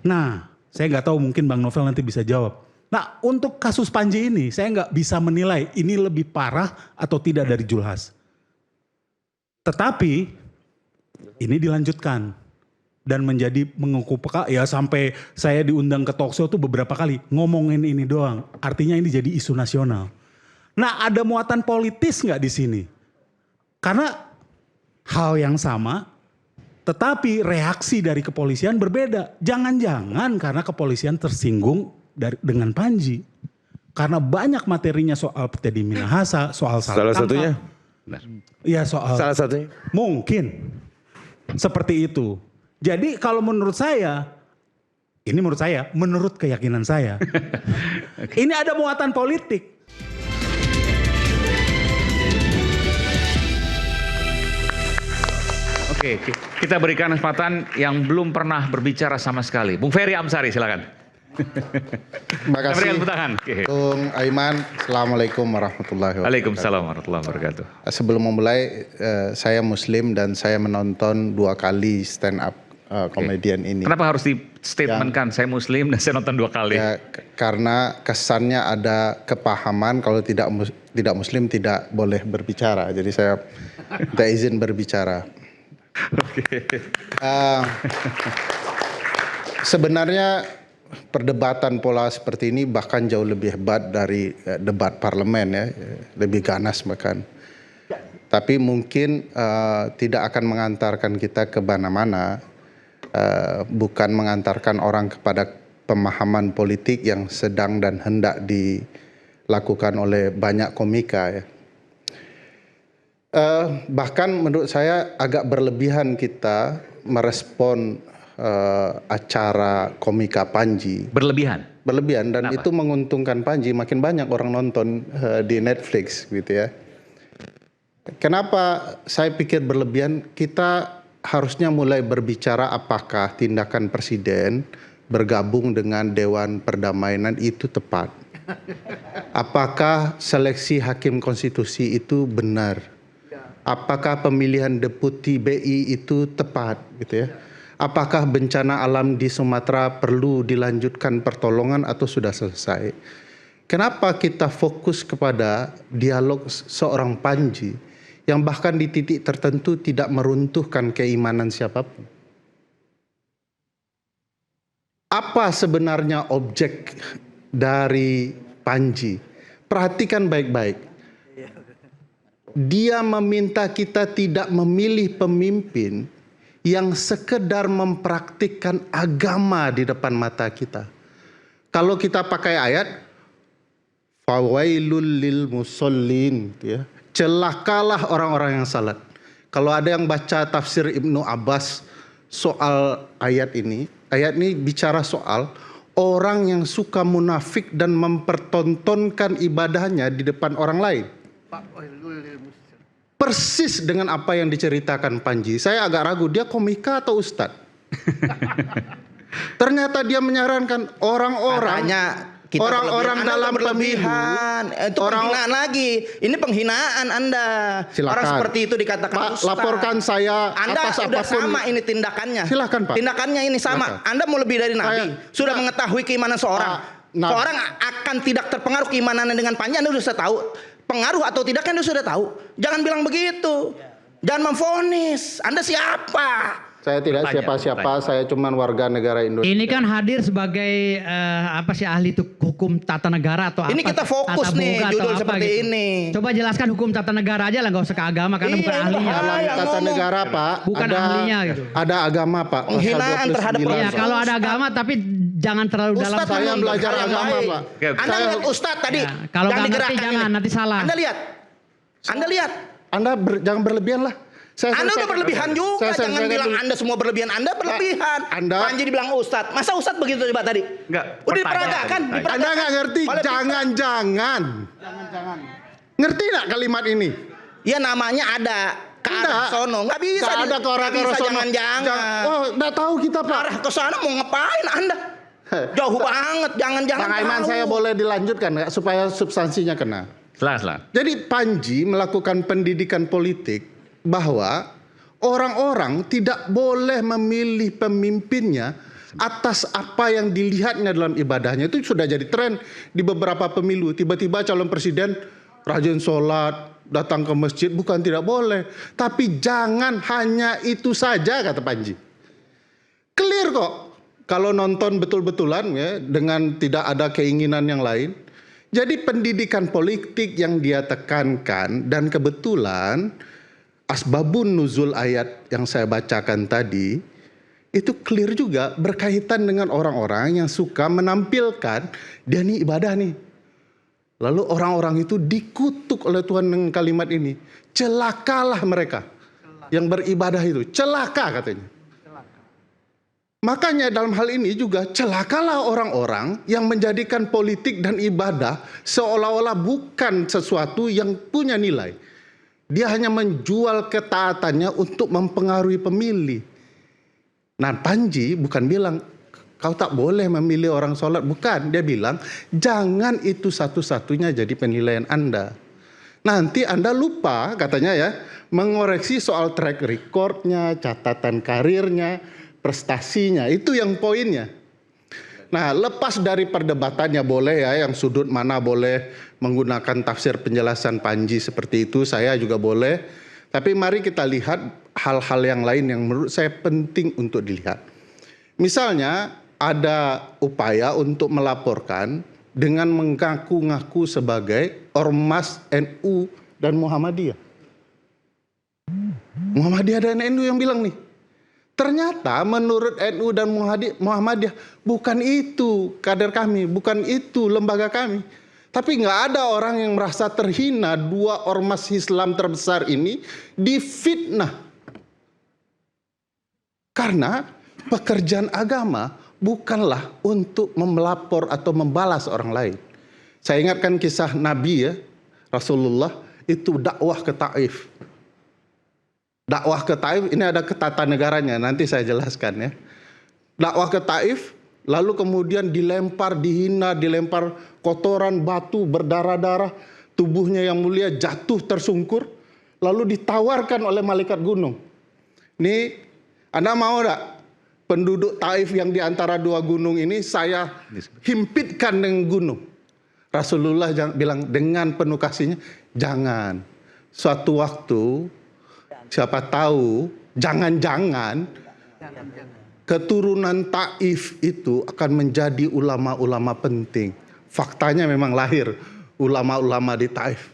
Nah, saya nggak tahu, mungkin Bang Novel nanti bisa jawab. Nah, untuk kasus Panji ini saya nggak bisa menilai ini lebih parah atau tidak dari Julhas. Tetapi ini dilanjutkan dan menjadi mengukuhkan, ya sampai saya diundang ke talkshow tuh beberapa kali ngomongin ini doang. Artinya ini jadi isu nasional. Nah, ada muatan politis nggak di sini? Karena hal yang sama, tetapi reaksi dari kepolisian berbeda. Jangan-jangan karena kepolisian tersinggung dengan Panji. Karena banyak materinya soal Teddy Minahasa, soal salah satunya. Ya soal. Salah satunya. Mungkin seperti itu. Jadi kalau menurut saya, ini menurut keyakinan saya, ini ada muatan politik. Oke, kita berikan kesempatan yang belum pernah berbicara sama sekali. Bung Ferry Amsari, silakan. Terima kasih, Bung Aiman. Assalamualaikum warahmatullahi wabarakatuh. Waalaikumsalam warahmatullahi wabarakatuh. Sebelum memulai, saya Muslim dan saya menonton 2 kali stand up komedian ini. Kenapa harus di statementkan saya Muslim dan saya nonton 2 kali? Ya, karena kesannya ada kepahaman kalau tidak Muslim tidak boleh berbicara. Jadi saya minta izin berbicara. Sebenarnya perdebatan pola seperti ini bahkan jauh lebih hebat dari debat parlemen ya, lebih ganas bahkan. Tapi mungkin tidak akan mengantarkan kita ke mana-mana, bukan mengantarkan orang kepada pemahaman politik yang sedang dan hendak dilakukan oleh banyak komika ya. Bahkan menurut saya agak berlebihan kita merespon acara komika Panji. Berlebihan? Berlebihan, dan Kenapa? itu menguntungkan Panji, makin banyak orang nonton di Netflix gitu ya. Kenapa saya pikir berlebihan? Kita harusnya mulai berbicara apakah tindakan presiden bergabung dengan Dewan Perdamaian itu tepat. Apakah seleksi hakim konstitusi itu benar? Apakah pemilihan deputi BI itu tepat gitu ya? Apakah bencana alam di Sumatera perlu dilanjutkan pertolongan atau sudah selesai? Kenapa kita fokus kepada dialog seorang Panji yang bahkan di titik tertentu tidak meruntuhkan keimanan siapapun? Apa sebenarnya objek dari Panji? Perhatikan baik-baik. Dia meminta kita tidak memilih pemimpin yang sekedar mempraktikkan agama di depan mata kita. Kalau kita pakai ayat, fawailul lil musallin, ya, celakalah orang-orang yang salat. Kalau ada yang baca tafsir Ibnu Abbas soal ayat ini bicara soal orang yang suka munafik dan mempertontonkan ibadahnya di depan orang lain. Persis dengan apa yang diceritakan Panji. Saya agak ragu, dia komika atau ustadz? Ternyata dia menyarankan orang-orang dalam berlebihan. Itu penghinaan lagi. Ini penghinaan Anda. Silakan. Orang seperti itu dikatakan Pak, ustaz. laporkan saya Anda atas sudah apapun. sama ini tindakannya. Silakan, Pak. Tindakannya ini sama. Silakan. Anda mau lebih dari Nabi. Sudah mengetahui keimanan seorang. Seorang akan tidak terpengaruh keimanannya dengan Panji. Anda sudah tahu. Pengaruh atau tidak kan Anda sudah tahu. Jangan bilang begitu. Jangan memvonis. Anda siapa? Saya tidak siapa-siapa, saya cuma warga negara Indonesia. Ini kan hadir sebagai ahli hukum tata negara atau Ini apa? kita fokus nih judul seperti ini. Coba jelaskan hukum tata negara aja lah, nggak usah ke agama karena bukan ahlinya. Dalam tata negara Pak, Bukan ahlinya gitu. Ada agama Pak. Penghinaan terhadap Ya kalau ada agama tapi jangan terlalu dalam. Ustadz Saya belajar hal yang agama baik. Pak. Anda lihat Ustadz tadi. Ya, kalau yang nggak ngerti digerakkan jangan, nanti salah. Anda lihat. Anda lihat. Anda jangan berlebihan lah. Anda udah berlebihan juga, jangan bilang dulu. Anda semua berlebihan. Anda berlebihan. Panji dibilang Ustadz. Masa Ustadz begitu coba tadi? Enggak. Udah diperagakan. Anda nggak ngerti, jangan-jangan. Ngerti nggak kalimat ini? Ya namanya ada ke arah sono. Nggak bisa. Nggak ada ke arah sono. Jangan-jangan. Oh, nggak tahu kita Pak. Arah ke sana mau ngapain Anda? Jauh banget. Jangan-jangan. Bang Aiman, saya boleh dilanjutkan nggak supaya substansinya kena? Selah. Jadi Panji melakukan pendidikan politik bahwa orang-orang tidak boleh memilih pemimpinnya atas apa yang dilihatnya dalam ibadahnya. Itu sudah jadi tren di beberapa pemilu. Tiba-tiba calon presiden rajin sholat, datang ke masjid, bukan tidak boleh. Tapi jangan hanya itu saja, kata Panji. Clear kok. Kalau nonton betul-betulan ya, dengan tidak ada keinginan yang lain. Jadi pendidikan politik yang dia tekankan, dan kebetulan asbabun nuzul ayat yang saya bacakan tadi, itu clear juga berkaitan dengan orang-orang yang suka menampilkan dia nih ibadah nih. Lalu orang-orang itu dikutuk oleh Tuhan dengan kalimat ini. Celakalah mereka yang beribadah itu. Celaka katanya. Makanya dalam hal ini juga celakalah orang-orang yang menjadikan politik dan ibadah seolah-olah bukan sesuatu yang punya nilai. Dia hanya menjual ketaatannya untuk mempengaruhi pemilih. Nah, Panji bukan bilang kau tak boleh memilih orang sholat. Bukan, dia bilang jangan itu satu-satunya jadi penilaian Anda. Nanti Anda lupa katanya ya, mengoreksi soal track recordnya, catatan karirnya, prestasinya. Itu yang poinnya. Nah, lepas dari perdebatannya boleh ya, yang sudut mana boleh menggunakan tafsir penjelasan Panji seperti itu, saya juga boleh. Tapi mari kita lihat hal-hal yang lain yang menurut saya penting untuk dilihat. Misalnya ada upaya untuk melaporkan dengan mengaku-ngaku sebagai ormas NU dan Muhammadiyah. Muhammadiyah dan NU yang bilang nih. Ternyata menurut NU dan Muhammadiyah bukan itu kader kami, bukan itu lembaga kami. Tapi nggak ada orang yang merasa terhina dua ormas Islam terbesar ini difitnah. Karena pekerjaan agama bukanlah untuk melapor atau membalas orang lain. Saya ingatkan kisah Nabi ya, Rasulullah itu dakwah ke Taif. Dakwah ke Taif ini ada ketatanegaranya, nanti saya jelaskan ya. Dakwah ke Taif, lalu kemudian dilempar, dihina, dilempar kotoran, batu, berdarah-darah, tubuhnya yang mulia jatuh tersungkur, lalu ditawarkan oleh malaikat gunung. Nih, Anda mau enggak? Penduduk Taif yang di antara dua gunung ini saya himpitkan dengan gunung. Rasulullah bilang dengan penuh kasihnya, jangan. Suatu waktu, siapa tahu, jangan-jangan keturunan Taif itu akan menjadi ulama-ulama penting. Faktanya memang lahir ulama-ulama di Taif.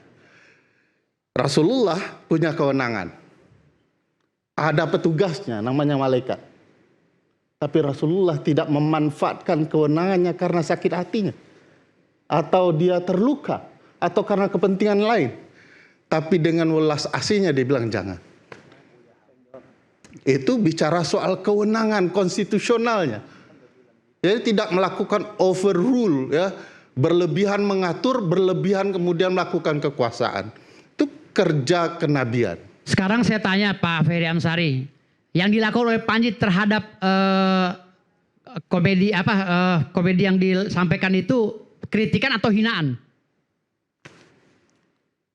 Rasulullah punya kewenangan. Ada petugasnya namanya malaikat. Tapi Rasulullah tidak memanfaatkan kewenangannya karena sakit hatinya. Atau dia terluka. Atau karena kepentingan lain. Tapi dengan welas asihnya dia bilang jangan. Itu bicara soal kewenangan konstitusionalnya. Jadi tidak melakukan overrule ya. Berlebihan mengatur, berlebihan kemudian melakukan kekuasaan. Itu kerja kenabian. Sekarang saya tanya Pak Ferry Amsari. Yang dilakukan oleh Panji terhadap komedi yang disampaikan itu kritikan atau hinaan?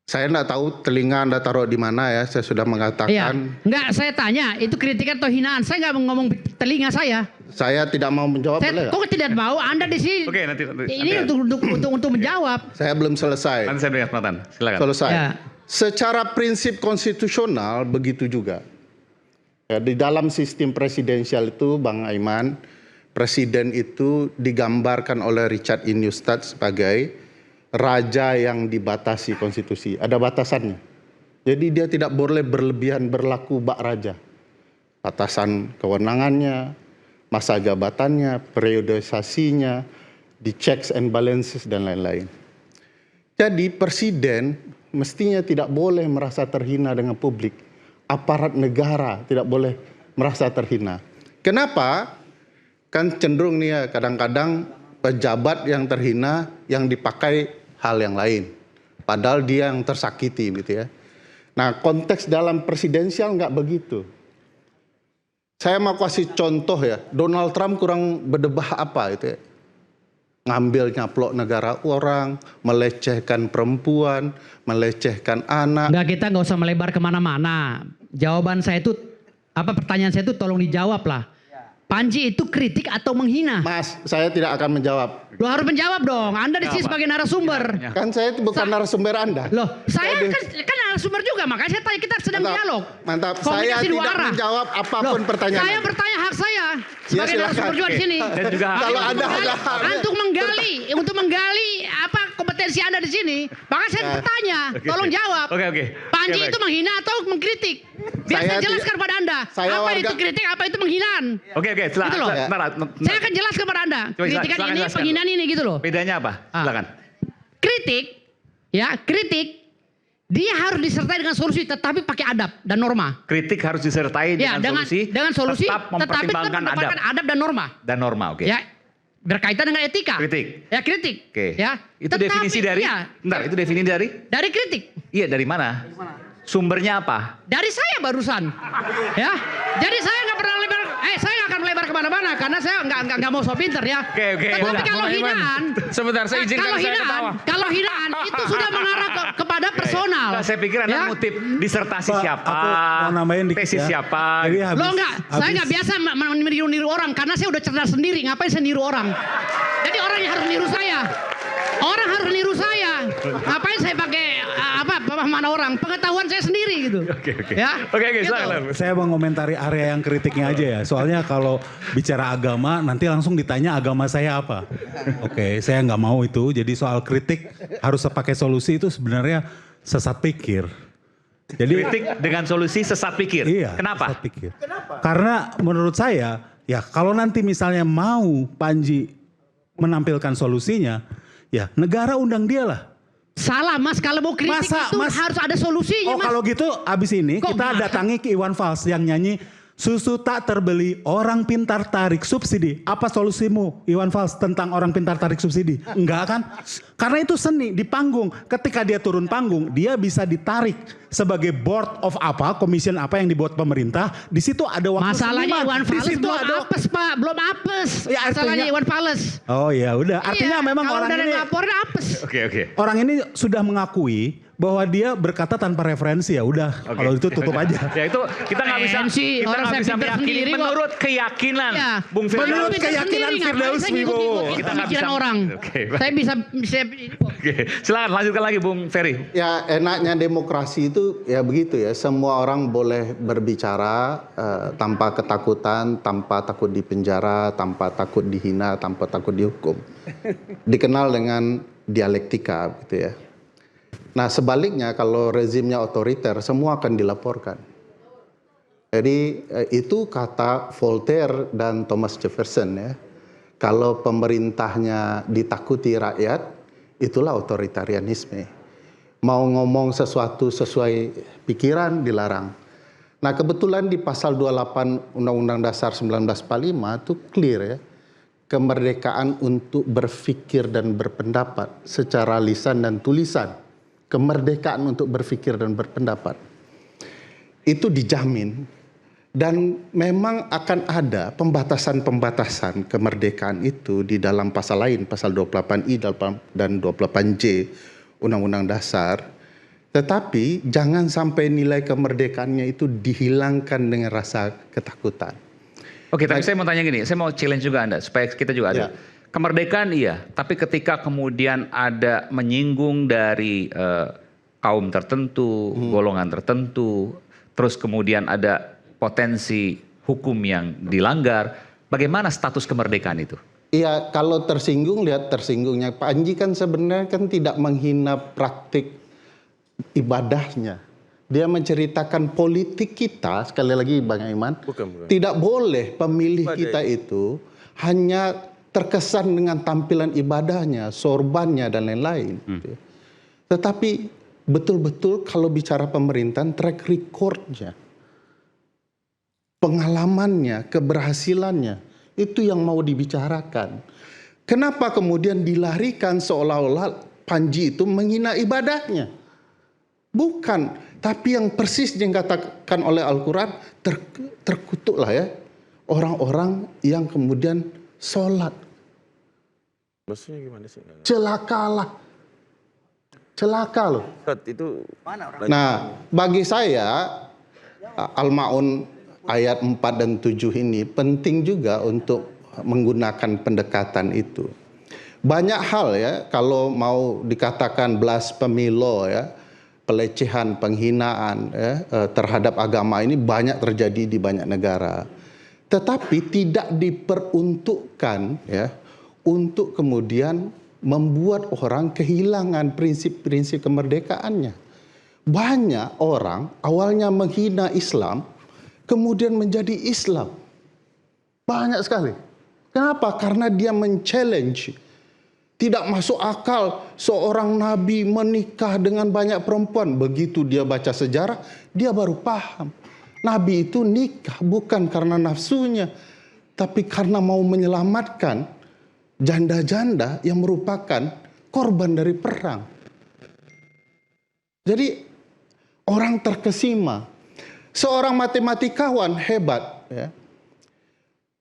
Saya enggak tahu telinga Anda taruh di mana ya, saya sudah mengatakan. Iya. Enggak, saya tanya itu kritikan atau hinaan. Saya enggak ngomong telinga saya. Saya tidak mau menjawab. Kok tidak mau? Anda di sini. Oke, nanti. Ini untuk menjawab. Saya belum selesai. Nanti saya beri kesempatan. Silakan. Selesai. Ya. Secara prinsip konstitusional begitu juga. Ya, di dalam sistem presidensial itu, Bang Aiman, presiden itu digambarkan oleh Richard E. Neustadt sebagai raja yang dibatasi konstitusi. Ada batasannya. Jadi dia tidak boleh berlebihan berlaku bak raja. Batasan kewenangannya, masa jabatannya, periodisasinya, di checks and balances dan lain-lain. Jadi presiden mestinya tidak boleh merasa terhina dengan publik. Aparat negara tidak boleh merasa terhina. Kenapa? Kan cenderung nih ya, kadang-kadang pejabat yang terhina yang dipakai hal yang lain. Padahal dia yang tersakiti gitu ya. Nah, konteks dalam presidensial nggak begitu. Saya mau kasih contoh ya, Donald Trump kurang berdebah apa itu ya. Ngambil nyaplok negara orang, melecehkan perempuan, melecehkan anak. Enggak, kita nggak usah melebar kemana-mana. Jawaban saya itu, pertanyaan saya itu tolong dijawab lah. Panji itu kritik atau menghina? Mas, saya tidak akan menjawab. Lo harus menjawab dong. Anda di sini sebagai narasumber. Kan saya itu bukan narasumber Anda. Loh, saya kan narasumber juga, makanya saya tanya, kita sedang dialog. Mantap. Komunikasi Saya dua tidak arah. menjawab apapun Loh, pertanyaan. saya bertanya hak saya sebagai silakan. narasumber juga di sini. Dan juga Kalau Anda Untuk menggali apa kompetensi Anda di sini, maka saya bertanya, tolong jawab. Oke. Panji Oke, itu baik. menghina atau mengkritik? Biar Saya saya jelaskan kepada Anda. saya Apa warga- itu kritik, apa itu penghinaan? Oke, Gitu loh. Saya akan jelaskan kepada Anda. Coba Kritikan silakan ini, jelaskan. penghinaan ini gitu loh. Bedanya apa? Silakan. Kritik, dia harus disertai dengan solusi, tetapi pakai adab dan norma. Kritik harus disertai Ya, dengan solusi, tetapi tetap tetap mempertimbangkan mempertimbangkan adab adab dan norma. dan norma. Oke. Ya, berkaitan dengan etika. Kritik. Ya, kritik. Oke. Ya, Itu tetapi, definisi dari. ya, Bentar, itu definisi dari? dari kritik. Iya, dari mana? Sumbernya apa? Dari saya barusan, ya. Jadi saya nggak pernah lebar, saya nggak akan melebar kemana-mana karena saya nggak mau so pinter ya. Oke, Tetapi udah. kalau hinaan, Sebentar, saya izinkan kalau saya hinaan, ketawa. kalau hinaan itu sudah mengarah kepada personal. Nah, saya pikir Anda Ya. ngutip disertasi Pak, siapa, aku mau nambahin dikit tesis ya. siapa. Jadi habis, Loh enggak, saya nggak biasa meniru-niru orang karena saya udah cerdas sendiri. Ngapain saya niru orang? Jadi orang yang harus niru saya. Orang harus niru saya. Ngapain saya pakai mana orang? Pengetahuan saya sendiri gitu. Oke. Ya. Oke, Gitu. silakan. saya mau komentari area yang kritiknya aja ya. Soalnya kalau bicara agama nanti langsung ditanya agama saya apa. Oke, saya nggak mau itu. Jadi soal kritik harus pakai solusi itu sebenarnya sesat pikir. Jadi Kritik dengan solusi sesat pikir. iya. Kenapa? Sesat pikir. Karena menurut saya ya kalau nanti misalnya mau Panji menampilkan solusinya, ya negara undang dia lah. Salah Mas, kalau mau kritik itu harus ada solusinya Oh Mas. kalau gitu abis ini Kok kita Mas? datangi ke Iwan Fals yang nyanyi susu tak terbeli, orang pintar tarik subsidi. Apa solusimu Iwan Fals tentang orang pintar tarik subsidi? Enggak kan? Karena itu seni di panggung. Ketika dia turun panggung, dia bisa ditarik sebagai board of apa, commission apa yang dibuat pemerintah. Di situ ada waktu Masalahnya seniman. Iwan Di Fals situ belum ada. apes Pak, belum apes. Ya, artinya- Masalahnya Iwan Fals. Oh ya udah. Artinya Iya, memang kalau orang udah ini. laporin apes. Oke. Orang ini sudah mengakui bahwa dia berkata tanpa referensi ya udah. Kalau itu tutup aja. Ya itu kita nggak bisa Referensi, kita orang nggak saya bisa pintar meyakini sendiri kok. menurut keyakinan Ya. Bung Firdaus. Menurut Pintar keyakinan sendiri, ngapain Firdaus saya Wibowo. ngikut-ngikut Kita nggak pemikiran bisa- orang. Oke, Saya bisa Oke, silakan lanjutkan lagi Bung Ferry. Ya enaknya demokrasi itu ya begitu ya. Semua orang boleh berbicara tanpa ketakutan, tanpa takut dipenjara, tanpa takut dihina, tanpa takut dihukum. Dikenal dengan dialektika gitu ya. Nah sebaliknya kalau rezimnya otoriter semua akan dilaporkan. Jadi itu kata Voltaire dan Thomas Jefferson ya. Kalau pemerintahnya ditakuti rakyat, itulah otoritarianisme. Mau ngomong sesuatu sesuai pikiran dilarang. Nah kebetulan di pasal 28 Undang-Undang Dasar 1945 itu clear ya. Kemerdekaan untuk berpikir dan berpendapat secara lisan dan tulisan. Kemerdekaan untuk berpikir dan berpendapat. Itu dijamin. Dan memang akan ada pembatasan-pembatasan kemerdekaan itu di dalam pasal lain. Pasal 28I dan 28J Undang-Undang Dasar. Tetapi jangan sampai nilai kemerdekaannya itu dihilangkan dengan rasa ketakutan. Oke, tapi saya mau tanya gini, saya mau challenge juga Anda supaya kita juga ada. Ya. Kemerdekaan iya, tapi ketika kemudian ada menyinggung dari kaum tertentu, golongan tertentu, terus kemudian ada potensi hukum yang dilanggar, bagaimana status kemerdekaan itu? Iya, kalau tersinggung lihat tersinggungnya. Pak Anji kan sebenarnya kan tidak menghina praktik ibadahnya. Dia menceritakan politik kita, sekali lagi Bang Iman, tidak boleh pemilih kita itu hanya terkesan dengan tampilan ibadahnya, sorbannya dan lain-lain. Tetapi betul-betul kalau bicara pemerintahan track recordnya, pengalamannya, keberhasilannya, itu yang mau dibicarakan. Kenapa kemudian dilarikan seolah-olah Panji itu menghina ibadahnya? Bukan, tapi yang persis yang dikatakan oleh Al-Quran, terkutuklah ya orang-orang yang kemudian sholat. Maksudnya gimana sih? Celakalah. Celaka loh. Itu Nah, bagi saya Al-Ma'un ayat 4 dan 7 ini penting juga untuk menggunakan pendekatan itu. Banyak hal ya, kalau mau dikatakan blasphemy law ya, pelecehan, penghinaan ya, terhadap agama ini banyak terjadi di banyak negara. Tetapi tidak diperuntukkan ya untuk kemudian membuat orang kehilangan prinsip-prinsip kemerdekaannya. Banyak orang awalnya menghina Islam, kemudian menjadi Islam. Banyak sekali. Kenapa? Karena dia men-challenge. Tidak masuk akal seorang nabi menikah dengan banyak perempuan. Begitu dia baca sejarah, dia baru paham. Nabi itu nikah bukan karena nafsunya, tapi karena mau menyelamatkan janda-janda yang merupakan korban dari perang. Jadi orang terkesima. Seorang matematikawan hebat ya.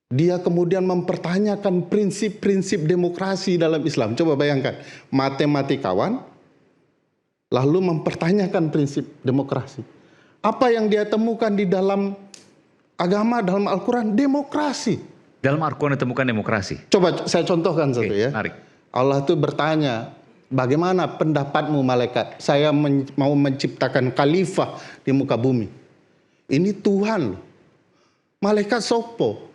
Dia kemudian mempertanyakan prinsip-prinsip demokrasi dalam Islam. Coba bayangkan, matematikawan lalu mempertanyakan prinsip demokrasi. Apa yang dia temukan di dalam agama, dalam Al-Quran? Demokrasi. Dalam Al-Quran ditemukan demokrasi. Coba saya contohkan satu ya. Menarik. Allah itu bertanya, bagaimana pendapatmu malaikat? Saya mau menciptakan khalifah di muka bumi. Ini Tuhan loh. Malaikat sopo.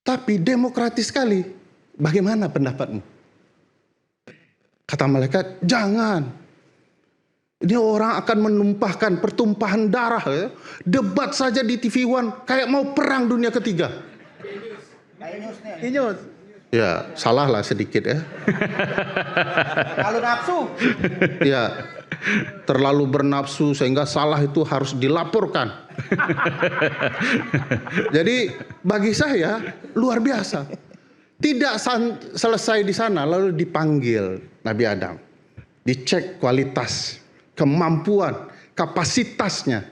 Tapi demokratis sekali. Bagaimana pendapatmu? Kata malaikat, jangan. Ini orang akan menumpahkan pertumpahan darah. Ya. Debat saja di TV One kayak mau perang dunia ketiga. Ya, salah lah sedikit ya. Kalau nafsu. Ya, terlalu bernafsu sehingga salah itu harus dilaporkan. Jadi bagi saya luar biasa. Tidak selesai di sana, lalu dipanggil Nabi Adam. Dicek kualitas, kemampuan, kapasitasnya.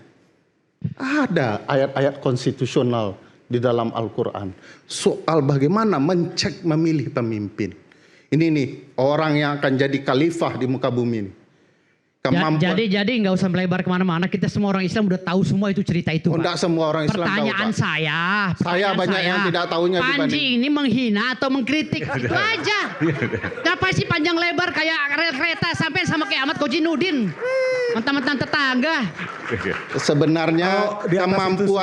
Ada ayat-ayat konstitusional di dalam Al-Quran. Soal bagaimana mencek memilih pemimpin. Ini nih orang yang akan jadi khalifah di muka bumi ini. Jadi nggak usah melebar kemana-mana. Kita semua orang Islam udah tahu semua itu cerita itu. Enggak semua orang Islam Pertanyaan tahu, Pak. Saya banyak yang tidak tahunya Panji dibanding. ini menghina atau mengkritik itu aja. Kenapa sih panjang lebar kayak rel kereta sampai sama kayak Ahmad Kojinudin? Mentang-mentang tetangga. Sebenarnya Kalau di atas itu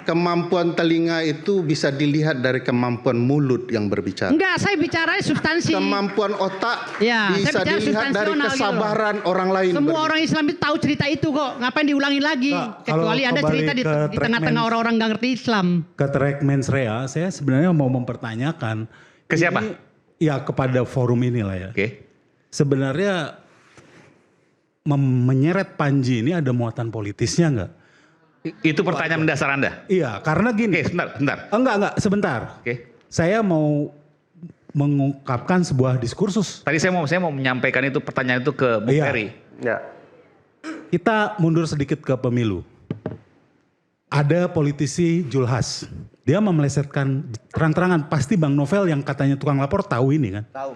kemampuan telinga itu bisa dilihat dari kemampuan mulut yang berbicara. Enggak, saya bicara substansi. Kemampuan otak Ya, bisa saya bicara dilihat dari substansional kesabaran orang lain. Semua orang Islam itu tahu cerita itu kok. Ngapain diulangi lagi? Nah, Kecuali kalau ada kembali cerita di ke tengah-tengah track orang-orang nggak ngerti Islam. Ke track Mens Rea, saya sebenarnya mau mempertanyakan. Ke siapa? Ya kepada forum inilah ya. Oke. Sebenarnya menyeret Panji ini ada muatan politisnya nggak? Itu pertanyaan mendasar Anda. Iya, karena gini. Oke, sebentar. Enggak, sebentar. Oke. Saya mau mengungkapkan sebuah diskursus. Tadi saya mau menyampaikan itu pertanyaan itu ke Bung Iya. Ferry. Ya. Kita mundur sedikit ke pemilu. Ada politisi Julhas. Dia memelesetkan terang-terangan. Pasti Bang Novel yang katanya tukang lapor tahu ini kan. Tahu.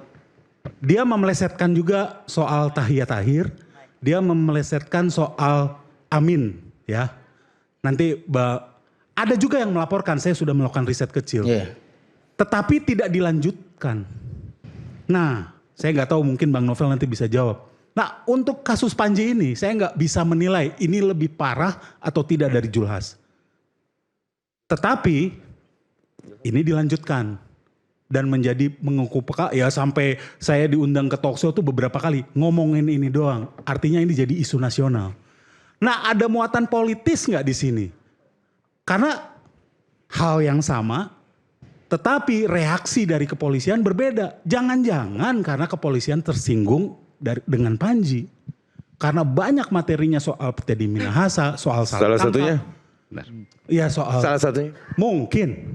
Dia memelesetkan juga soal tahiyat akhir. Dia memelesetkan soal amin ya. Nanti ada juga yang melaporkan, saya sudah melakukan riset kecil. Yeah. Tetapi tidak dilanjutkan. Nah, saya nggak tahu mungkin Bang Novel nanti bisa jawab. Nah, untuk kasus Panji ini saya nggak bisa menilai ini lebih parah atau tidak dari Julhas. Tetapi ini dilanjutkan dan menjadi mengukuhkan ya sampai saya diundang ke talkshow tuh beberapa kali ngomongin ini doang. Artinya ini jadi isu nasional. Nah, ada muatan politis nggak di sini? Karena hal yang sama, tetapi reaksi dari kepolisian berbeda. Jangan-jangan karena kepolisian tersinggung dengan Panji. Karena banyak materinya soal Teddy Minahasa, soal Salah satunya? Iya soal. Salah satunya? Mungkin.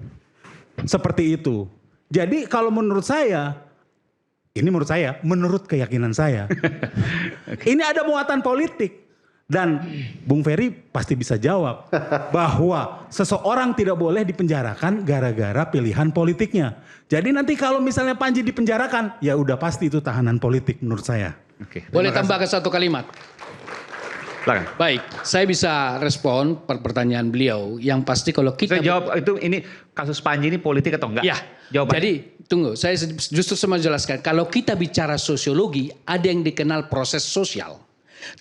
Seperti itu. Jadi kalau menurut saya, ini menurut keyakinan saya. Ini ada muatan politik. Dan Bung Ferry pasti bisa jawab bahwa seseorang tidak boleh dipenjarakan gara-gara pilihan politiknya. Jadi nanti kalau misalnya Panji dipenjarakan, ya udah pasti itu tahanan politik menurut saya. Oke. Boleh tambahkan satu kalimat? Silakan. Baik, saya bisa respon pertanyaan beliau. Yang pasti kalau kita Saya jawab itu, ini kasus Panji ini politik atau enggak? Ya, Jawabannya. jadi tunggu, saya justru sama jelaskan. Kalau kita bicara sosiologi, ada yang dikenal proses sosial.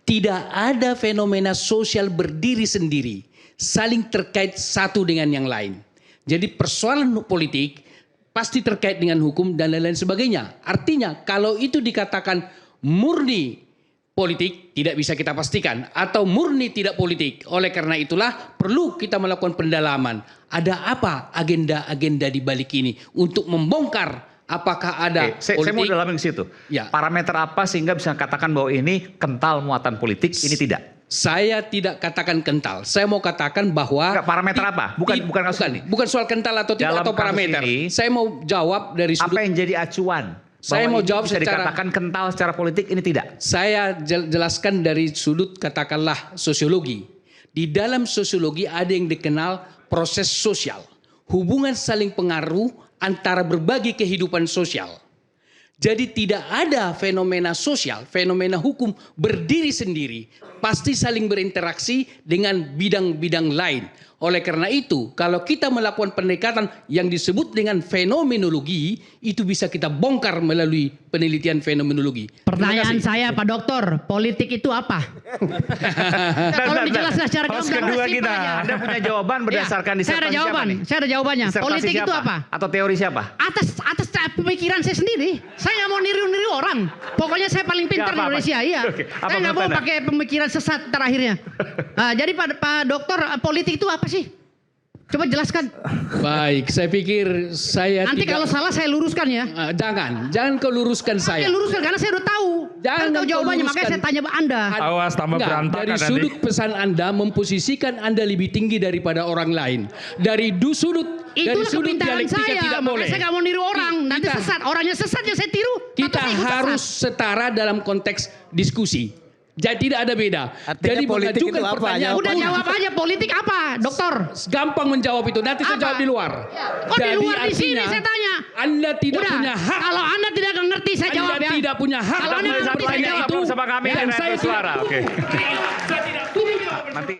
Tidak ada fenomena sosial berdiri sendiri, saling terkait satu dengan yang lain. Jadi persoalan politik pasti terkait dengan hukum dan lain-lain sebagainya. Artinya kalau itu dikatakan murni politik, tidak bisa kita pastikan, atau murni tidak politik. Oleh karena itulah perlu kita melakukan pendalaman. Ada apa agenda-agenda di balik ini untuk membongkar apakah ada Saya politik. mau dalamin ke situ. Ya. Parameter apa sehingga bisa katakan bahwa ini kental muatan politik, ini tidak? Saya tidak katakan kental. Saya mau katakan bahwa Enggak, parameter apa? Bukan kasus ini. bukan soal kental atau tidak Dalam atau kasus parameter. ini, Saya mau jawab dari sudut. Apa yang jadi acuan? Saya Bahwa mau ini jawab bisa secara- dikatakan kental secara politik, ini tidak. Saya jelaskan dari sudut katakanlah sosiologi. Di dalam sosiologi ada yang dikenal proses sosial. Hubungan saling pengaruh antara berbagai kehidupan sosial. Jadi tidak ada fenomena sosial, fenomena hukum berdiri sendiri. Pasti saling berinteraksi dengan bidang-bidang lain. Oleh karena itu, kalau kita melakukan pendekatan yang disebut dengan fenomenologi, itu bisa kita bongkar melalui penelitian fenomenologi. Pertanyaan Terima kasih. saya Pak Dokter, politik itu apa? Tolong dijelaskan secara Host gamblang, kedua simpel kita, aja. Anda punya jawaban berdasarkan Ya, saya ada disertasi siapa jawaban. nih? Saya ada jawabannya. Disertasi Politik itu siapa? apa? Atau teori siapa? Atas pemikiran saya sendiri. Saya nggak mau niru-niru orang. Pokoknya saya paling pintar di apa-apa. Indonesia. Iya. Oke, apa Saya nggak mau menurut Anda? pakai pemikiran sesat terakhirnya. Jadi Pak Dokter, politik itu apa sih? Coba jelaskan. Baik, saya pikir saya Nanti kalau salah saya luruskan ya. jangan kau luruskan saya. Saya luruskan karena saya udah tahu. Jangan Kan tahu kau jawabannya, luruskan. makanya saya tanya Anda. Awas, tambah Enggak, berantakan dari nanti. sudut pesan Anda memposisikan Anda lebih tinggi daripada orang lain. Dari sudut Itulah sudut kepintaran dialektika saya. tidak Makanya boleh. saya nggak mau niru orang. Nanti Kita- sesat. Orangnya sesat ya saya tiru. Kita Maka saya ikut harus sesat. setara dalam konteks diskusi. Jadi tidak ada beda. Artinya Jadi politik mengajukan itu apa? pertanyaan. Udah jawab aja politik apa, Dokter? Gampang menjawab itu. Nanti saya Apa? jawab di luar. Kok di luar di sini artinya, saya tanya? Anda tidak Udah, punya hak. kalau Anda tidak ngerti saya jawab Anda ya. tidak punya hak. Kalau Anda untuk ngerti saya pertanyaan jawab. itu. Sama kami Dan di saya Radio Suara. tidak Oke. tuduh. Saya tidak tuduh. Nanti